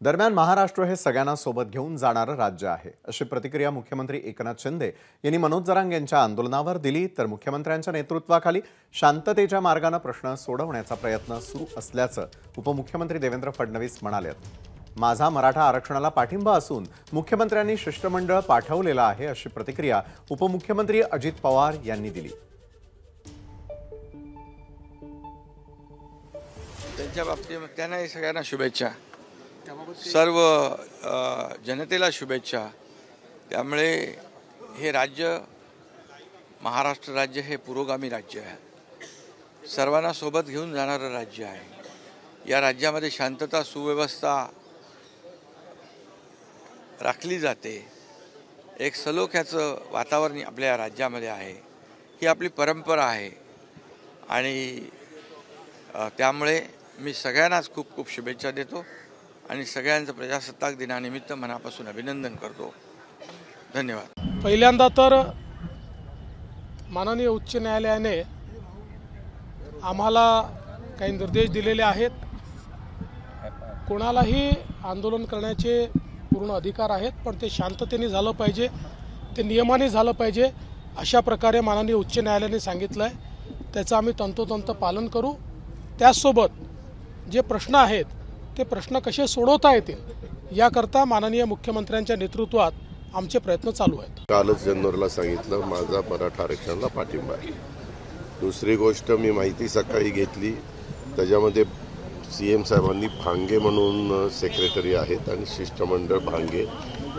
दरम्यान महाराष्ट्र हे सगळ्यांना सोबत घेऊन जाणारं राज्य आहे, अशी प्रतिक्रिया मुख्यमंत्री एकनाथ शिंदे यांनी मनोज जरांगे यांच्या आंदोलनावर दिली। तर मुख्यमंत्र्यांच्या नेतृत्वाखाली शांततेच्या मार्गाने प्रश्न सोडवण्याचा प्रयत्न सुरू असल्याचं उपमुख्यमंत्री देवेंद्र फडणवीस म्हणाले। माझा मराठा आरक्षणाला पाठिंबा असून मुख्यमंत्र्यांनी शिष्टमंडळ पाठवलेलं आहे, अशी प्रतिक्रिया उपमुख्यमंत्री अजित पवार यांनी दिली। त्यांच्या बाबतीत त्यांना सगळ्यांना शुभेच्छा, सर्व जनतेला शुभेच्छा। त्यामुळे हे राज्य महाराष्ट्र राज्य हे पुरोगामी राज्य आहे, सर्वांना सोबत घेऊन जाणारं राज्य आहे। या राज्यामध्ये शांतता सुव्यवस्था राखली जाते, एक सलोख्याचं वातावरण आपल्या राज्यामध्ये आहे, ही आपली परंपरा आहे। आणि त्यामुळे मी सगळ्यांनाच खूप खूप शुभेच्छा देतो आणि सगळ्यांचं प्रजासत्ताक दिनानिमित्त मनापासून अभिनंदन करतो। धन्यवाद। पहिल्यांदा तर माननीय उच्च न्यायालयाने आम्हाला काही निर्देश दिलेले आहेत। कोणालाही आंदोलन करण्याचे पूर्ण अधिकार आहेत, पण ते शांततेने झालं पाहिजे, ते नियमाने झालं पाहिजे, अशा प्रकारे माननीय उच्च न्यायालयाने सांगितलं आहे। त्याचं आम्ही तंतोतंत पालन करू। त्याचसोबत जे प्रश्न आहेत ते प्रश्न कसे सोडवता येतील याकरता माननीय मुख्यमंत्र्यांच्या नेतृत्वात आमचे प्रयत्न चालू आहेत। कालच जनरला सांगितलं माझा मराठा आरक्षणाला पाठिंबा आहे। दुसरी गोष्ट मी माहिती सकाळी घेतली, त्याच्यामध्ये सीएम साहेबांनी भांगे म्हणून सेक्रेटरी आहेत आणि शिष्टमंडळ भांगे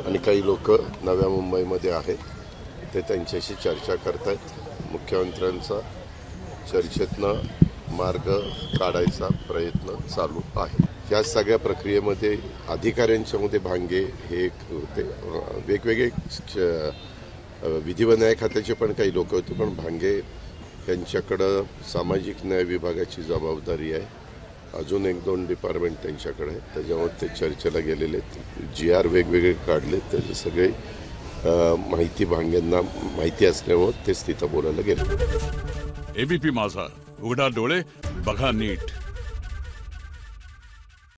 आणि काही लोक नव्या मुंबईमध्ये आहेत, ते त्यांच्याशी चर्चा करतायत। मुख्यमंत्र्यांचा चर्चेतनं मार्ग काढायचा प्रयत्न चालू आहे। या सगळ्या प्रक्रियेमध्ये अधिकाऱ्यांच्यामध्ये भांगे हे होते, वेगवेगळे विधी व न्याय खात्याचे पण काही लोक होते, पण भांगे यांच्याकडं सामाजिक न्याय विभागाची जबाबदारी आहे। अजून एक दोन डिपार्टमेंट त्यांच्याकडे आहेत, त्याच्यामुळे ते चर्चेला गेलेले आहेत। GR वेगवेगळे काढले, त्याचे सगळे माहिती भांग्यांना माहिती असल्यामुळे तेच तिथं बोलायला गेले। ABP माझा, उघडा डोळे बघा नीट।